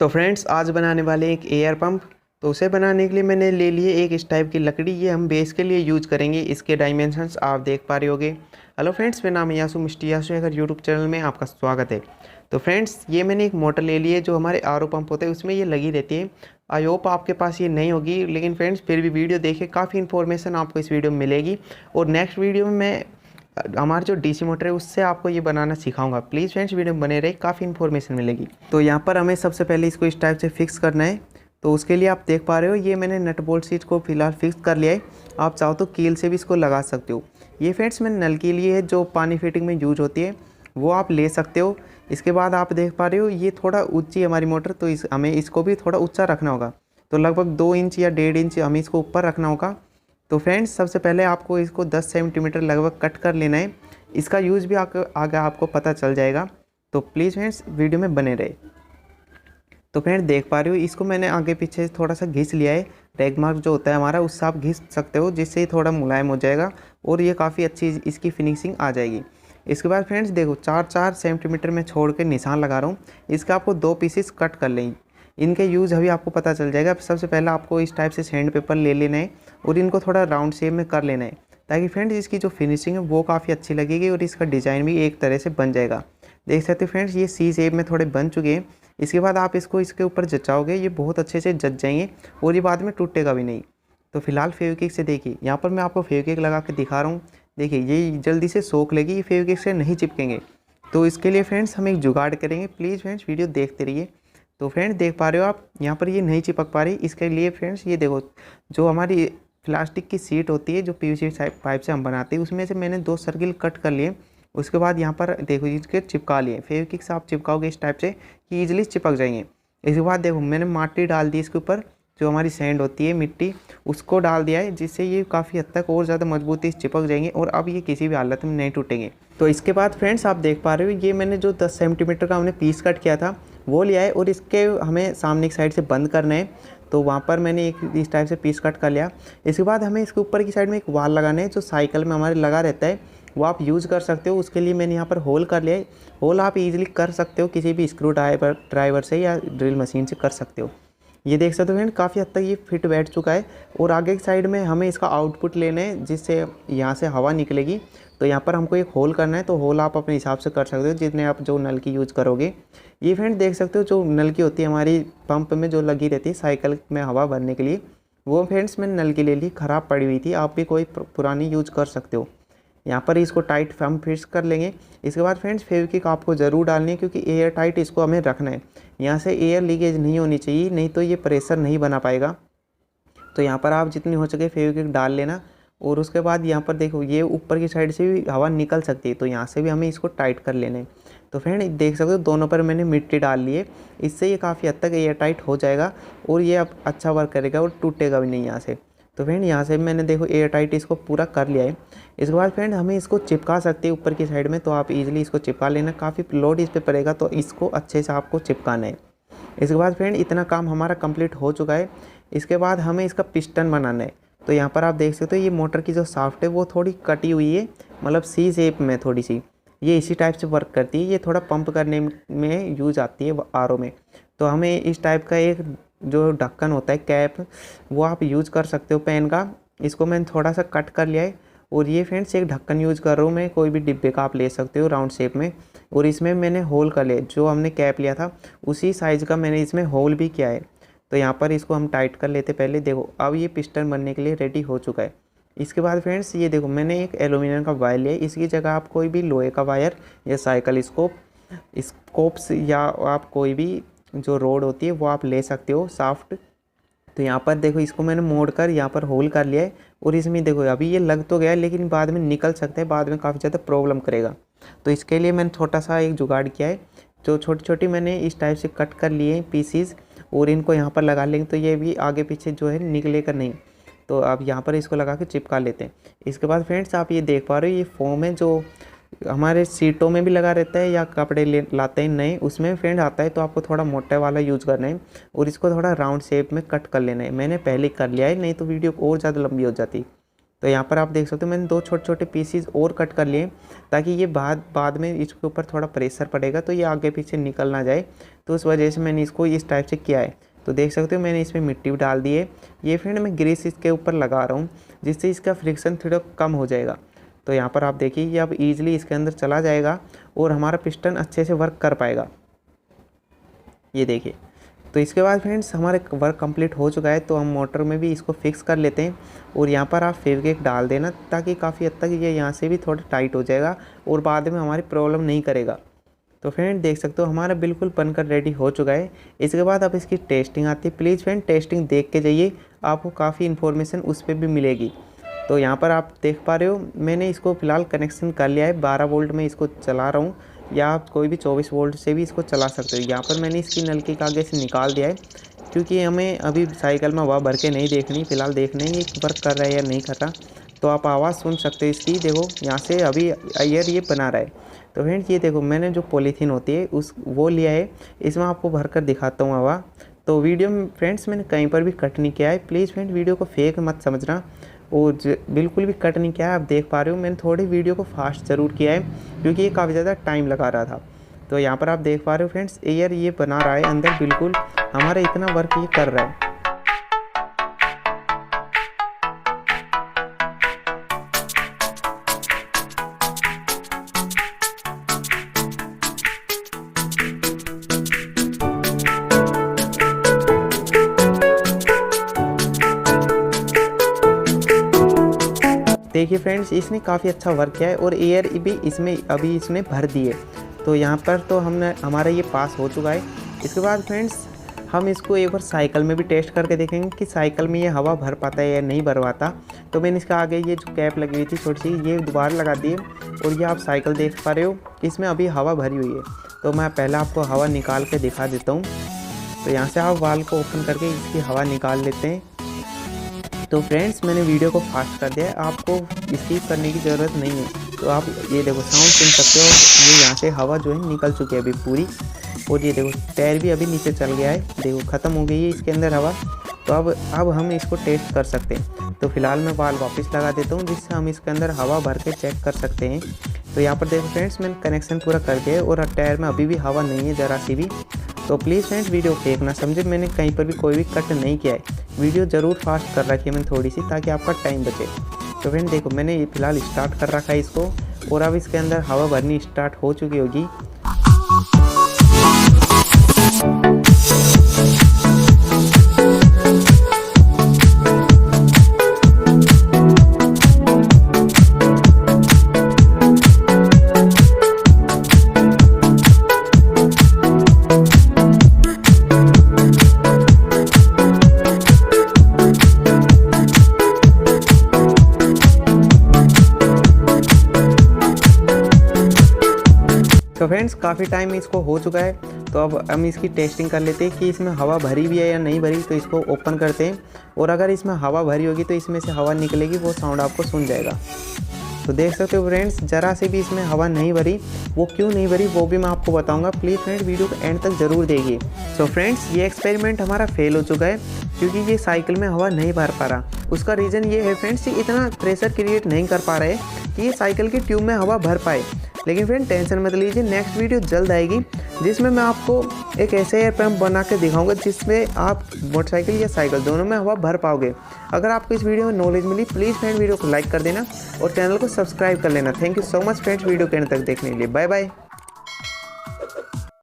तो फ्रेंड्स आज बनाने वाले एक एयर पंप। तो उसे बनाने के लिए मैंने ले लिए एक इस टाइप की लकड़ी। ये हम बेस के लिए यूज़ करेंगे। इसके डायमेंशंस आप देख पा रहे होगे। हेलो फ्रेंड्स, मेरा नाम है यासु याशुहैकर यूट्यूब चैनल में आपका स्वागत है। तो फ्रेंड्स ये मैंने एक मोटर ले ली है जो हमारे आरओ पंप होते हैं उसमें ये लगी रहती है। आई होप आपके पास ये नहीं होगी, लेकिन फ्रेंड्स फिर भी वीडियो देखें, काफ़ी इन्फॉर्मेशन आपको इस वीडियो में मिलेगी। और नेक्स्ट वीडियो में मैं हमारी जो डीसी मोटर है उससे आपको ये बनाना सिखाऊंगा। प्लीज़ फ्रेंड्स वीडियो में बने रहे, काफ़ी इन्फॉर्मेशन मिलेगी। तो यहाँ पर हमें सबसे पहले इसको इस टाइप से फिक्स करना है। तो उसके लिए आप देख पा रहे हो ये मैंने नट बोल्ट सीट को फिलहाल फिक्स कर लिया है। आप चाहो तो कील से भी इसको लगा सकते हो। ये फ्रेंड्स मैंने नल के लिए है जो पानी फिटिंग में यूज होती है, वो आप ले सकते हो। इसके बाद आप देख पा रहे हो ये थोड़ा ऊंची है हमारी मोटर, तो हमें इसको भी थोड़ा ऊंचा रखना होगा। तो लगभग 2 इंच या 1.5 इंच हमें इसको ऊपर रखना होगा। तो फ्रेंड्स सबसे पहले आपको इसको 10 सेंटीमीटर लगभग कट कर लेना है। इसका यूज़ भी आगे आपको पता चल जाएगा। तो प्लीज़ फ्रेंड्स वीडियो में बने रहे। तो फ्रेंड्स देख पा रहे हो इसको मैंने आगे पीछे थोड़ा सा घिस लिया है। रैग मार्क जो होता है हमारा उससे आप घिस सकते हो, जिससे ये थोड़ा मुलायम हो जाएगा और ये काफ़ी अच्छी इसकी फिनिशिंग आ जाएगी। इसके बाद फ्रेंड्स देखो 4-4 सेंटीमीटर में छोड़ के निशान लगा रहा हूँ। इसका आपको 2 पीसेस कट कर लें। इनके यूज़ अभी आपको पता चल जाएगा। सबसे पहले आपको इस टाइप से सैंड पेपर ले लेना है और इनको थोड़ा राउंड शेप में कर लेना है, ताकि फ्रेंड्स इसकी जो फिनिशिंग है वो काफ़ी अच्छी लगेगी और इसका डिज़ाइन भी एक तरह से बन जाएगा। देख सकते हो फ्रेंड्स ये सी शेप में थोड़े बन चुके हैं। इसके बाद आप इसको इसके ऊपर जचाओगे, ये बहुत अच्छे से जच जाएंगे और ये बाद में टूटेगा भी नहीं। तो फिलहाल फेविक्विक से देखिए, यहाँ पर मैं आपको फेविक्विक लगा के दिखा रहा हूँ। देखिए ये जल्दी से सोख लेगी, ये फेविक्विक से नहीं चिपकेंगे। तो इसके लिए फ्रेंड्स हम एक जुगाड़ करेंगे। प्लीज़ फ्रेंड्स वीडियो देखते रहिए। तो फ्रेंड्स देख पा रहे हो आप यहाँ पर ये नहीं चिपक पा रही। इसके लिए फ्रेंड्स ये देखो जो हमारी प्लास्टिक की सीट होती है जो पीवीसी पाइप से हम बनाते हैं, उसमें से मैंने 2 सर्किल कट कर लिए। उसके बाद यहाँ पर देखो इसके चिपका लिए। फेविक्विक से आप चिपकाओगे इस टाइप से कि ईजिली चिपक जाएंगे। इसके बाद देखो मैंने माटी डाल दी इसके ऊपर, जो हमारी सैंड होती है मिट्टी उसको डाल दिया है, जिससे ये काफ़ी हद तक और ज़्यादा मजबूती से चिपक जाएंगे और अब ये किसी भी हालत में नहीं टूटेंगे। तो इसके बाद फ्रेंड्स आप देख पा रहे हो ये मैंने जो 10 सेंटीमीटर का हमने पीस कट किया था वो लिया है और इसके हमें सामने की साइड से बंद करना है। तो वहाँ पर मैंने एक इस टाइप से पीस कट कर लिया। इसके बाद हमें इसके ऊपर की साइड में एक वाल लगाना है जो साइकिल में हमारे लगा रहता है, वो आप यूज़ कर सकते हो। उसके लिए मैंने यहाँ पर होल कर लिया है। होल आप इजीली कर सकते हो किसी भी स्क्रू ड्राइवर से या ड्रिल मशीन से कर सकते हो। ये देख सकते हो फ्रेंड काफ़ी हद तक ये फिट बैठ चुका है। और आगे की साइड में हमें इसका आउटपुट लेना है, जिससे यहाँ से हवा निकलेगी। तो यहाँ पर हमको एक होल करना है। तो होल आप अपने हिसाब से कर सकते हो जितने आप जो नल की यूज़ करोगे। ये फ्रेंड देख सकते हो जो नल की होती है हमारी पंप में जो लगी रहती है साइकिल में हवा भरने के लिए, वो फ्रेंड्स मैंने नल के लिए ख़राब पड़ी हुई थी। आप भी कोई पुरानी यूज़ कर सकते हो। यहाँ पर इसको टाइट हम फिक्स कर लेंगे। इसके बाद फ्रेंड्स फेविक्विक आपको ज़रूर डालनी है, क्योंकि एयर टाइट इसको हमें रखना है। यहाँ से एयर लीकेज नहीं होनी चाहिए, नहीं तो ये प्रेशर नहीं बना पाएगा। तो यहाँ पर आप जितनी हो सके फेविक्विक डाल लेना। और उसके बाद यहाँ पर देखो ये ऊपर की साइड से भी हवा निकल सकती है, तो यहाँ से भी हमें इसको टाइट कर लेना है। तो फ्रेंड देख सकते हो दोनों पर मैंने मिट्टी डाल ली है। इससे ये काफ़ी हद तक एयर टाइट हो जाएगा और ये अब अच्छा वर्क करेगा और टूटेगा भी नहीं यहाँ से। तो फ्रेंड यहाँ से मैंने देखो एयर टाइट इसको पूरा कर लिया है। इसके बाद फ्रेंड हमें इसको चिपका सकते हैं ऊपर की साइड में, तो आप इजीली इसको चिपका लेना। काफ़ी लोड इस पर पड़ेगा, तो इसको अच्छे से आपको चिपकाना है। इसके बाद फ्रेंड इतना काम हमारा कंप्लीट हो चुका है। इसके बाद हमें इसका पिस्टन बनाना है। तो यहाँ पर आप देख सकते हो ये मोटर की जो शाफ्ट है वो थोड़ी कटी हुई है, मतलब सी शेप में थोड़ी सी। ये इसी टाइप से वर्क करती है। ये थोड़ा पंप करने में यूज आती है आरओ में। तो हमें इस टाइप का एक जो ढक्कन होता है कैप, वो आप यूज़ कर सकते हो पेन का। इसको मैंने थोड़ा सा कट कर लिया है। और ये फ्रेंड्स एक ढक्कन यूज़ कर रहा हूँ मैं, कोई भी डिब्बे का आप ले सकते हो राउंड शेप में। और इसमें मैंने होल कर लिया, जो हमने कैप लिया था उसी साइज़ का मैंने इसमें होल भी किया है। तो यहाँ पर इसको हम टाइट कर लेते पहले। देखो अब ये पिस्टन बनने के लिए रेडी हो चुका है। इसके बाद फ्रेंड्स ये देखो मैंने एक एल्यूमिनियम का वायर लिया है। इसकी जगह आप कोई भी लोहे का वायर या साइकिल स्कोप्स या आप कोई भी जो रोड होती है वो आप ले सकते हो साफ्ट। तो यहाँ पर देखो इसको मैंने मोड़ कर यहाँ पर होल कर लिया है। और इसमें देखो अभी ये लग तो गया है, लेकिन बाद में निकल सकता है, बाद में काफ़ी ज़्यादा प्रॉब्लम करेगा। तो इसके लिए मैंने छोटा सा एक जुगाड़ किया है। जो छोटी छोटी मैंने इस टाइप से कट कर लिए हैं पीसीज, और इनको यहाँ पर लगा लेंगे तो ये भी आगे पीछे जो है निकलेगा नहीं। तो आप यहाँ पर इसको लगा के चिपका लेते हैं। इसके बाद फ्रेंड्स आप ये देख पा रहे हो ये फोम है जो हमारे सीटों में भी लगा रहता है या कपड़े लाते हैं नए, उसमें फ्रेंड आता है। तो आपको थोड़ा मोटा वाला यूज़ करना है और इसको थोड़ा राउंड शेप में कट कर लेना है। मैंने पहले कर लिया है, नहीं तो वीडियो और ज़्यादा लंबी हो जाती। तो यहाँ पर आप देख सकते हो मैंने 2 छोटे छोटे पीसीज और कट कर लिए, ताकि ये बाद में इसके ऊपर थोड़ा प्रेशर पड़ेगा तो ये आगे पीछे निकल ना जाए। तो उस वजह से मैंने इसको इस टाइप से किया है। तो देख सकते हो मैंने इसमें मिट्टी भी डाल दी है। ये फ्रेंड मैं ग्रीस इसके ऊपर लगा रहा हूँ, जिससे इसका फ्रिक्शन थोड़ा कम हो जाएगा। तो यहाँ पर आप देखिए ये अब ईजिली इसके अंदर चला जाएगा और हमारा पिस्टन अच्छे से वर्क कर पाएगा। ये देखिए। तो इसके बाद फ्रेंड्स हमारे वर्क कंप्लीट हो चुका है, तो हम मोटर में भी इसको फिक्स कर लेते हैं। और यहाँ पर आप फेविक्विक डाल देना, ताकि काफ़ी हद तक ये यहाँ से भी थोड़ा टाइट हो जाएगा और बाद में हमारी प्रॉब्लम नहीं करेगा। तो फ्रेंड देख सकते हो हमारा बिल्कुल बनकर रेडी हो चुका है। इसके बाद अब इसकी टेस्टिंग आती है। प्लीज़ फ्रेंड टेस्टिंग देख के जाइए, आपको काफ़ी इन्फॉर्मेशन उस पर भी मिलेगी। तो यहाँ पर आप देख पा रहे हो मैंने इसको फ़िलहाल कनेक्शन कर लिया है। 12 वोल्ट में इसको चला रहा हूँ, या आप कोई भी 24 वोल्ट से भी इसको चला सकते हो। यहाँ पर मैंने इसकी नलकी के आगे से निकाल दिया है, क्योंकि हमें अभी साइकिल में हवा भर के नहीं देखनी, फ़िलहाल देखना है ये वर्क कर रहा है या नहीं कर रहा। तो आप आवाज़ सुन सकते हो इसकी, देखो यहाँ से अभी एयर ये बना रहा है। तो फ्रेंड्स ये देखो मैंने जो पॉलीथीन होती है वो लिया है, इसमें आपको भर कर दिखाता हूँ हवा। तो वीडियो में फ्रेंड्स मैंने कहीं पर भी कट नहीं किया है, प्लीज़ फ्रेंड वीडियो को फेक मत समझना, और बिल्कुल भी कट नहीं किया है। आप देख पा रहे हो मैंने थोड़ी वीडियो को फास्ट ज़रूर किया है, क्योंकि ये काफ़ी ज़्यादा टाइम लगा रहा था। तो यहाँ पर आप देख पा रहे हो फ्रेंड्स एयर ये बना रहा है अंदर, बिल्कुल हमारा इतना वर्क ये कर रहा है। देखिए फ्रेंड्स इसने काफ़ी अच्छा वर्क किया है, और एयर भी इसमें अभी इसने भर दी है। तो यहाँ पर तो हमारा ये पास हो चुका है। इसके बाद फ्रेंड्स हम इसको एक बार साइकिल में भी टेस्ट करके देखेंगे कि साइकिल में ये हवा भर पाता है या नहीं भर पाता। तो मैंने इसका आगे ये जो कैप लगी हुई थी छोटी सी, ये दोबारा लगा दी है, और ये आप साइकिल देख पा रहे हो कि इसमें अभी हवा भरी हुई है। तो मैं पहले आपको हवा निकाल के दिखा देता हूँ। तो यहाँ से आप वाल को ओपन करके इसकी हवा निकाल लेते हैं। तो फ्रेंड्स मैंने वीडियो को फास्ट कर दिया है, आपको स्किप करने की ज़रूरत नहीं है। तो आप ये देखो साउंड सुन सकते हो, ये यहाँ से हवा जो है निकल चुकी है अभी पूरी। और ये देखो टायर भी अभी नीचे चल गया है, देखो ख़त्म हो गई है इसके अंदर हवा। तो अब हम इसको टेस्ट कर सकते हैं। तो फिलहाल मैं वाल वापस लगा देता हूँ, जिससे हम इसके अंदर हवा भर के चेक कर सकते हैं। तो यहाँ पर देखो फ्रेंड्स मैंने कनेक्शन पूरा कर दिया है, और टायर में अभी भी हवा नहीं है ज़रा सी भी। तो प्लीज़ फ्रेंड्स वीडियो फेक ना समझे, मैंने कहीं पर भी कोई भी कट नहीं किया है। वीडियो ज़रूर फास्ट कर रखी है मैंने थोड़ी सी, ताकि आपका टाइम बचे। तो फ्रेंड देखो मैंने ये फिलहाल स्टार्ट कर रखा है इसको, और अब इसके अंदर हवा भरनी स्टार्ट हो चुकी होगी। तो फ्रेंड्स काफ़ी टाइम इसको हो चुका है। तो अब हम इसकी टेस्टिंग कर लेते हैं कि इसमें हवा भरी भी है या नहीं भरी। तो इसको ओपन करते हैं, और अगर इसमें हवा भरी होगी तो इसमें से हवा निकलेगी, वो साउंड आपको सुन जाएगा। तो देख सकते हो फ्रेंड्स ज़रा से भी इसमें हवा नहीं भरी। वो क्यों नहीं भरी वो भी मैं आपको बताऊंगा, प्लीज़ फ्रेंड वीडियो को एंड तक ज़रूर देखिए। सो फ्रेंड्स ये एक्सपेरिमेंट हमारा फेल हो चुका है, क्योंकि ये साइकिल में हवा नहीं भर पा रहा। उसका रीज़न ये है फ्रेंड्स, ये इतना प्रेशर क्रिएट नहीं कर पा रहे कि ये साइकिल की ट्यूब में हवा भर पाए। लेकिन फ्रेंड टेंशन मत लीजिए, नेक्स्ट वीडियो जल्द आएगी, जिसमें मैं आपको एक ऐसे एयर पंप बना के दिखाऊंगा जिसमें आप मोटरसाइकिल या साइकिल दोनों में हवा भर पाओगे। अगर आपको इस वीडियो में नॉलेज मिली, प्लीज़ फ्रेंड वीडियो को लाइक कर देना और चैनल को सब्सक्राइब कर लेना। Thank you so much friends video के अंत तक देखने के लिए। Bye bye.